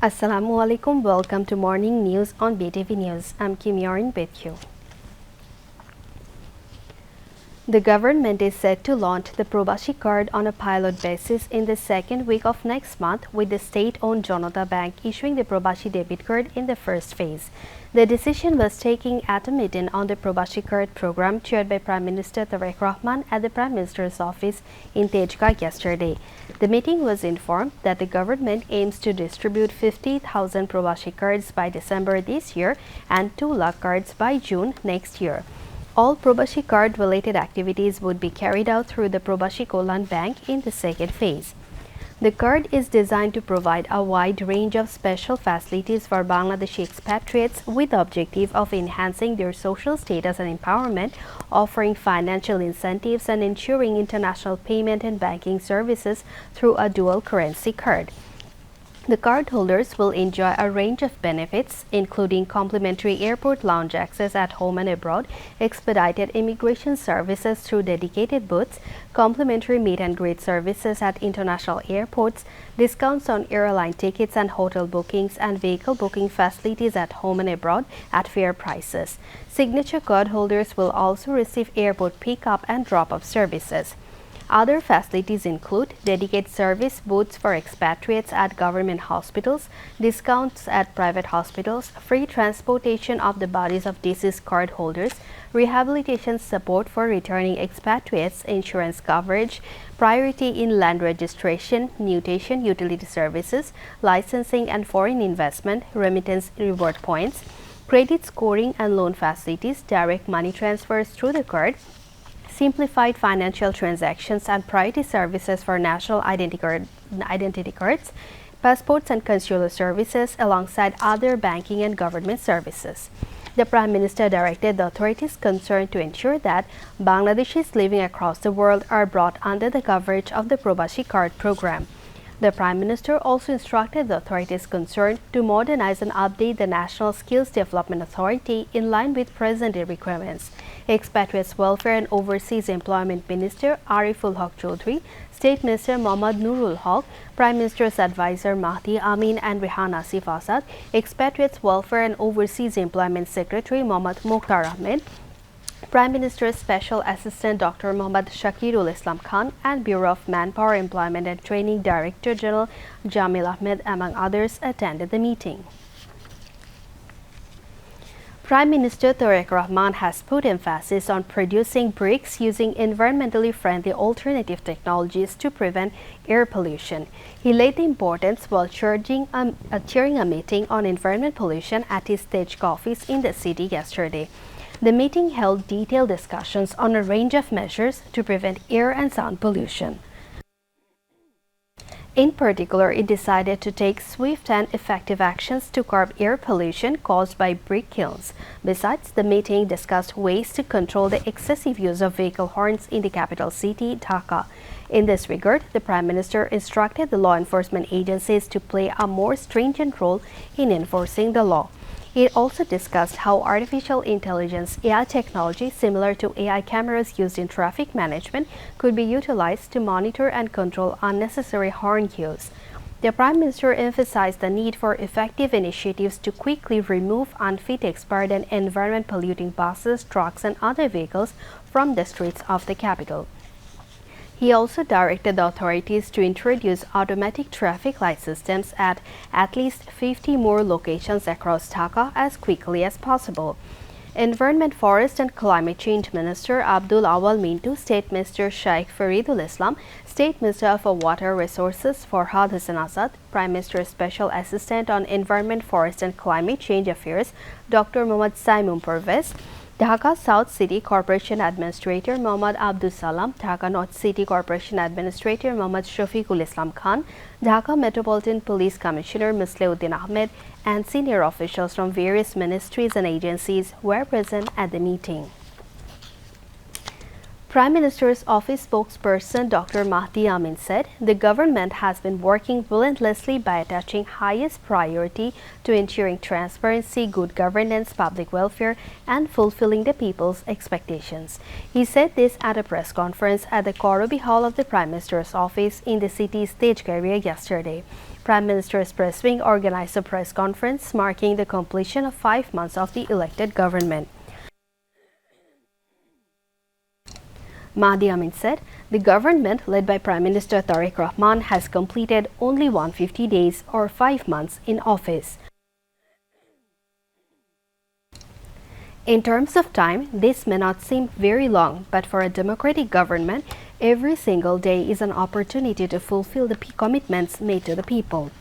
Assalamu alaikum. Welcome to Morning News on BTV News. I'm Kim Yorin with you. The government is set to launch the Probashi card on a pilot basis in the second week of next month, with the state-owned Janata Bank issuing the Probashi debit card in the first phase. The decision was taken at a meeting on the Probashi card program chaired by Prime Minister Tareq Rahman at the Prime Minister's office in Tejgaon yesterday. The meeting was informed that the government aims to distribute 50,000 Probashi cards by December this year and 2 lakh cards by June next year. All Probashi card-related activities would be carried out through the Probashi Kollan Bank in the second phase. The card is designed to provide a wide range of special facilities for Bangladeshi expatriates with the objective of enhancing their social status and empowerment, offering financial incentives and ensuring international payment and banking services through a dual currency card. The cardholders will enjoy a range of benefits, including complimentary airport lounge access at home and abroad, expedited immigration services through dedicated booths, complimentary meet and greet services at international airports, discounts on airline tickets and hotel bookings, and vehicle booking facilities at home and abroad at fair prices. Signature cardholders will also receive airport pick-up and drop-off services. Other facilities include dedicated service booths for expatriates at government hospitals, discounts at private hospitals, free transportation of the bodies of deceased cardholders, rehabilitation support for returning expatriates, insurance coverage, priority in land registration, mutation, utility services, licensing and foreign investment, remittance reward points, credit scoring and loan facilities, direct money transfers through the card, simplified financial transactions and priority services for national identity cards, passports and consular services, alongside other banking and government services. The Prime Minister directed the authorities concerned to ensure that Bangladeshis living across the world are brought under the coverage of the Probashi card program. The Prime Minister also instructed the authorities concerned to modernize and update the National Skills Development Authority in line with present-day requirements. Expatriates Welfare and Overseas Employment Minister Ariful Haq Chaudhry, State Minister Mohammad Nurul Haq, Prime Minister's Advisor Mahdi Amin and Rehan Asif Asad, Expatriates Welfare and Overseas Employment Secretary Mohammad Mukhtar Ahmed, Prime Minister's Special Assistant Dr. Mohammad Shakirul Islam Khan and Bureau of Manpower Employment and Training Director General Jamil Ahmed, among others, attended the meeting. Prime Minister Tareq Rahman has put emphasis on producing bricks using environmentally friendly alternative technologies to prevent air pollution. He laid the importance while chairing a meeting on environment pollution at his Tejgaon office in the city yesterday. The meeting held detailed discussions on a range of measures to prevent air and sound pollution. In particular, it decided to take swift and effective actions to curb air pollution caused by brick kilns. Besides, the meeting discussed ways to control the excessive use of vehicle horns in the capital city, Dhaka. In this regard, the Prime Minister instructed the law enforcement agencies to play a more stringent role in enforcing the law. It also discussed how artificial intelligence AI technology similar to AI cameras used in traffic management could be utilized to monitor and control unnecessary horn use. The Prime Minister emphasized the need for effective initiatives to quickly remove unfit, expired and environment polluting buses, trucks and other vehicles from the streets of the capital. He also directed the authorities to introduce automatic traffic light systems at least 50 more locations across Dhaka as quickly as possible. Environment, Forest and Climate Change Minister Abdul Awal Mintu, State Minister Sheikh Faridul Islam, State Minister of Water Resources Farhad Hassan Azad, Prime Minister's Special Assistant on Environment, Forest and Climate Change Affairs Dr. Mohammad Saimum Pervez, Dhaka South City Corporation Administrator Mohammad Abdul Salam, Dhaka North City Corporation Administrator Mohammad Shafiqul Islam Khan, Dhaka Metropolitan Police Commissioner Misleuddin Ahmed, and senior officials from various ministries and agencies were present at the meeting. Prime Minister's office spokesperson Dr. Mahdi Amin said the government has been working relentlessly by attaching highest priority to ensuring transparency, good governance, public welfare, and fulfilling the people's expectations. He said this at a press conference at the Korobi Hall of the Prime Minister's office in the city's Tej area yesterday. Prime Minister's press wing organized a press conference marking the completion of 5 months of the elected government. Mahdi Amin said the government led by Prime Minister Tariq Rahman has completed only 150 days or 5 months in office. In terms of time, this may not seem very long, but for a democratic government, every single day is an opportunity to fulfill the commitments made to the people.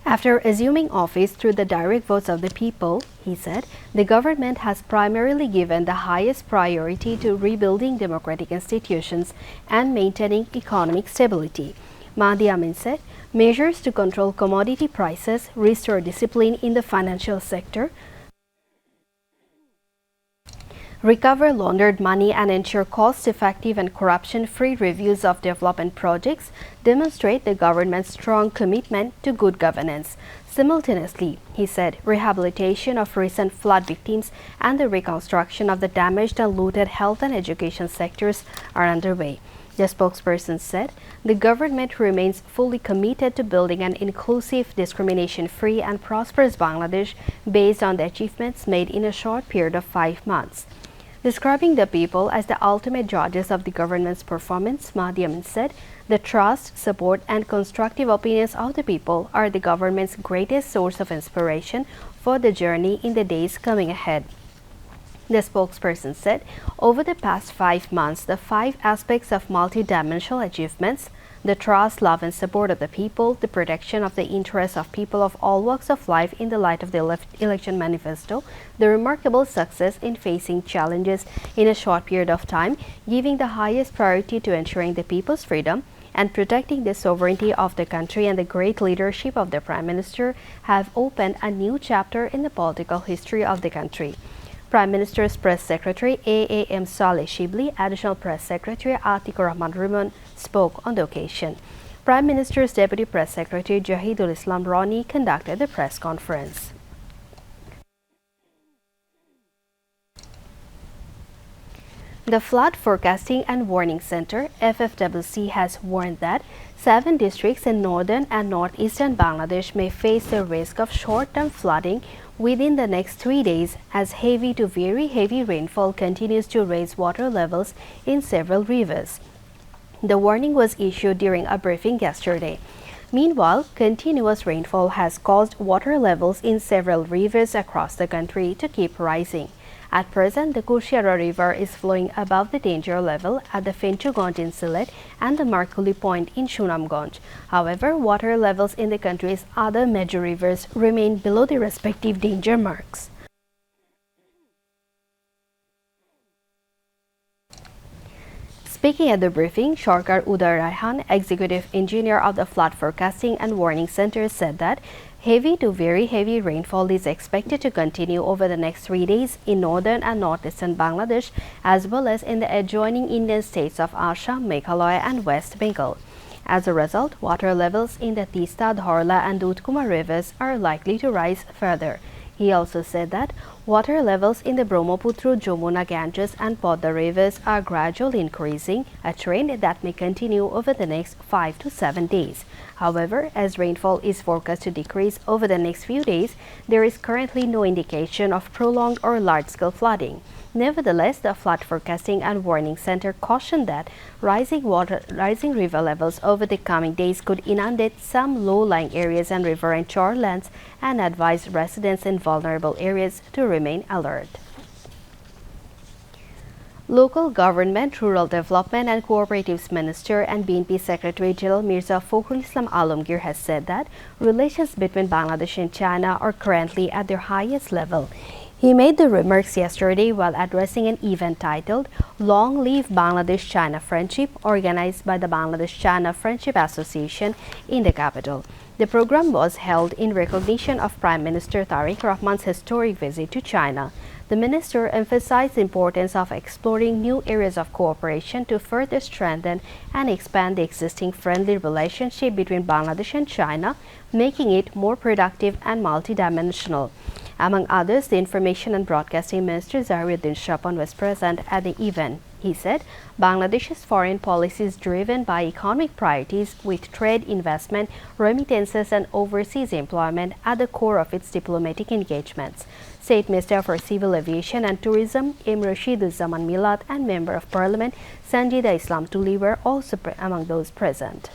After assuming office through the direct votes of the people, he said, the government has primarily given the highest priority to rebuilding democratic institutions and maintaining economic stability. Mahdi Amin said, measures to control commodity prices, restore discipline in the financial sector, recover laundered money and ensure cost-effective and corruption-free reviews of development projects demonstrate the government's strong commitment to good governance. Simultaneously, he said, rehabilitation of recent flood victims and the reconstruction of the damaged and looted health and education sectors are underway. The spokesperson said, the government remains fully committed to building an inclusive, discrimination-free and prosperous Bangladesh based on the achievements made in a short period of 5 months. Describing the people as the ultimate judges of the government's performance, Mahdi Amin said, the trust, support, and constructive opinions of the people are the government's greatest source of inspiration for the journey in the days coming ahead. The spokesperson said, over the past 5 months, the 5 aspects of multidimensional achievements, the trust, love, and support of the people, the protection of the interests of people of all walks of life in the light of the election manifesto, the remarkable success in facing challenges in a short period of time, giving the highest priority to ensuring the people's freedom and protecting the sovereignty of the country, and the great leadership of the Prime Minister have opened a new chapter in the political history of the country. Prime Minister's Press Secretary A.A.M. Saleh Shibli, Additional Press Secretary Atikur Rahman Rimon spoke on the occasion. Prime Minister's Deputy Press Secretary Jahidul Islam Rani conducted the press conference. The Flood Forecasting and Warning Center, FFWC, has warned that 7 districts in northern and northeastern Bangladesh may face the risk of short-term flooding within the next 3 days as heavy to very heavy rainfall continues to raise water levels in several rivers. The warning was issued during a briefing yesterday. Meanwhile, continuous rainfall has caused water levels in several rivers across the country to keep rising. At present, the Kushiara River is flowing above the danger level at the Fenchuganj in Sylhet and the Markuli Point in Sunamganj. However, water levels in the country's other major rivers remain below the respective danger marks. Speaking at the briefing, Sarkar Uday Raihan, Executive Engineer of the Flood Forecasting and Warning Center, said that heavy to very heavy rainfall is expected to continue over the next 3 days in northern and northeastern Bangladesh, as well as in the adjoining Indian states of Assam, Meghalaya, and West Bengal. As a result, water levels in the Tista, Dhorla, and Dudhkuma rivers are likely to rise further. He also said that water levels in the Brahmaputra, Jamuna, Ganges, and Podda rivers are gradually increasing, a trend that may continue over the next 5 to 7 days. However, as rainfall is forecast to decrease over the next few days, there is currently no indication of prolonged or large-scale flooding. Nevertheless, the Flood Forecasting and Warning Center cautioned that rising river levels over the coming days could inundate some low-lying areas and riverine shorelands, and advised residents in vulnerable areas to remain alert. Local Government, Rural Development and Cooperatives Minister and BNP Secretary General Mirza Fakhrul Islam Alamgir has said that relations between Bangladesh and China are currently at their highest level. He made the remarks yesterday while addressing an event titled Long Live Bangladesh-China Friendship, organized by the Bangladesh-China Friendship Association in the capital. The program was held in recognition of Prime Minister Tariq Rahman's historic visit to China. The minister emphasized the importance of exploring new areas of cooperation to further strengthen and expand the existing friendly relationship between Bangladesh and China, making it more productive and multidimensional. Among others, the Information and Broadcasting Minister Zahiruddin Shapon was present at the event. He said, Bangladesh's foreign policy is driven by economic priorities with trade, investment, remittances and overseas employment at the core of its diplomatic engagements. State Minister for Civil Aviation and Tourism M. Rashiduzzaman Millat and Member of Parliament Sanjida Islam Tuli were also among those present.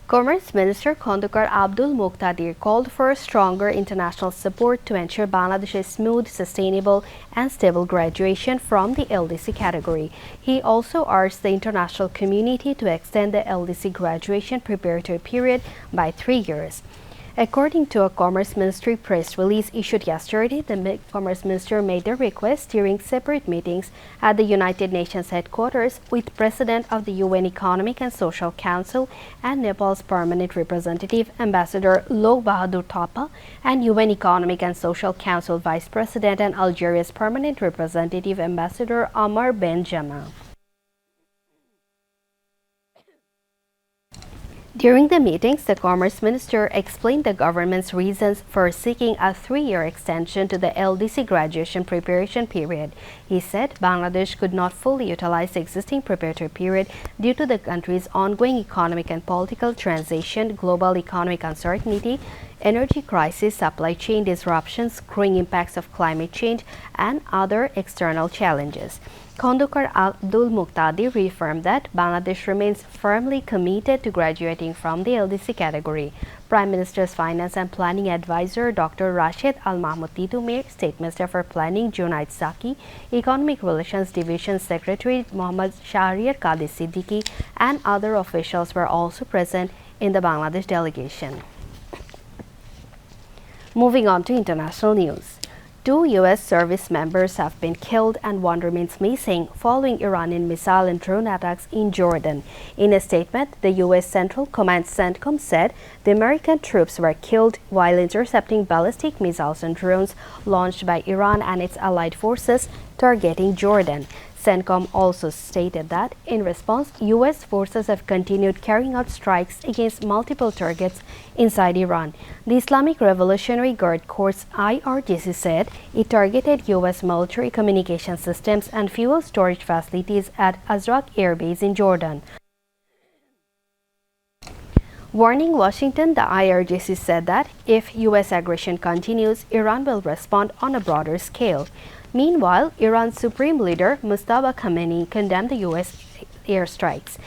Commerce Minister Khandukar Abdul Muqtadir called for stronger international support to ensure Bangladesh's smooth, sustainable and stable graduation from the LDC category. He also urged the international community to extend the LDC graduation preparatory period by 3 years. According to a Commerce Ministry press release issued yesterday, the Commerce Minister made the request during separate meetings at the United Nations headquarters with President of the UN Economic and Social Council and Nepal's Permanent Representative Ambassador Lok Bahadur Thapa and UN Economic and Social Council Vice President and Algeria's Permanent Representative Ambassador Amar Benjama. During the meetings, the Commerce Minister explained the government's reasons for seeking a 3-year extension to the LDC graduation preparation period. He said Bangladesh could not fully utilize the existing preparatory period due to the country's ongoing economic and political transition, global economic uncertainty, energy crisis, supply chain disruptions, growing impacts of climate change, and other external challenges. Khandukar Abdul Muqtadir reaffirmed that Bangladesh remains firmly committed to graduating from the LDC category. Prime Minister's Finance and Planning Advisor Dr. Rashid Al Mahmoud Titumir, State Minister for Planning Junaid Saki, Economic Relations Division Secretary Mohammad Shahriar Qadir Siddiqui, and other officials were also present in the Bangladesh delegation. Moving on to international news. 2 U.S. service members have been killed and 1 remains missing following Iranian missile and drone attacks in Jordan. In a statement, the U.S. Central Command CENTCOM said the American troops were killed while intercepting ballistic missiles and drones launched by Iran and its allied forces targeting Jordan. CENTCOM also stated that, in response, U.S. forces have continued carrying out strikes against multiple targets inside Iran. The Islamic Revolutionary Guard Corps IRGC said it targeted U.S. military communication systems and fuel storage facilities at Azraq Air Base in Jordan. Warning Washington, the IRGC said that if U.S. aggression continues, Iran will respond on a broader scale. Meanwhile, Iran's Supreme Leader Mustafa Khamenei condemned the U.S. airstrikes.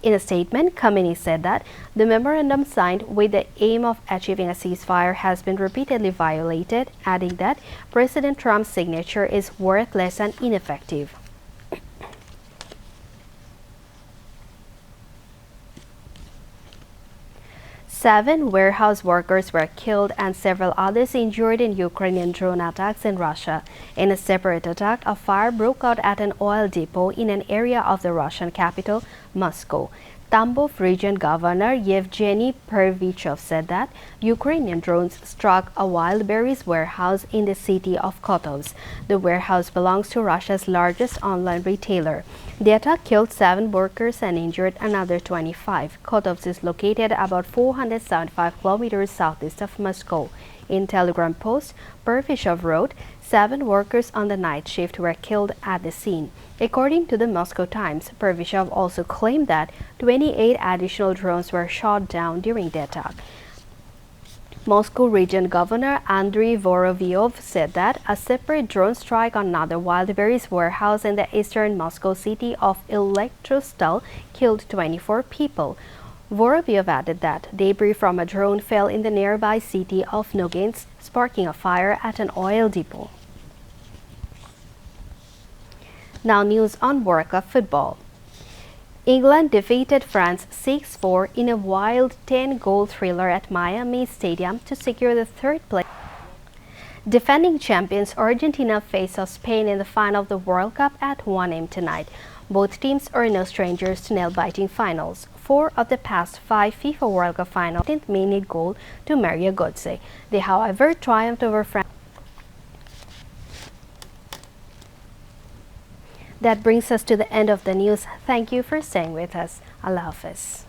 In a statement, Khamenei said that the memorandum signed with the aim of achieving a ceasefire has been repeatedly violated, adding that President Trump's signature is worthless and ineffective. Seven warehouse workers were killed and several others injured in Ukrainian drone attacks in Russia. In a separate attack, a fire broke out at an oil depot in an area of the Russian capital, Moscow. Tambov region governor Yevgeny Pervichov said that Ukrainian drones struck a wild berries warehouse in the city of Kotovsk. The warehouse belongs to Russia's largest online retailer. The attack killed 7 workers and injured another 25. Kotovsk is located about 475 kilometers southeast of Moscow. In Telegram post, Pervichov wrote, 7 workers on the night shift were killed at the scene. According to the Moscow Times, Pervichov also claimed that 28 additional drones were shot down during the attack. Moscow Region Governor Andriy Vorovyov said that a separate drone strike on another Wildberries warehouse in the eastern Moscow city of Elektrostal killed 24 people. Vorovyov added that debris from a drone fell in the nearby city of Nogins, sparking a fire at an oil depot. Now news on World Cup football. England defeated France 6-4 in a wild 10-goal thriller at Miami Stadium to secure the 3rd place. Defending champions Argentina face off Spain in the final of the World Cup at 1 a.m. tonight. Both teams are no strangers to nail-biting finals. 4 of the past 5 FIFA World Cup finals 10th minute goal to Mario Götze. They, however, triumphed over France. That brings us to the end of the news. Thank you for staying with us. Allah Hafiz.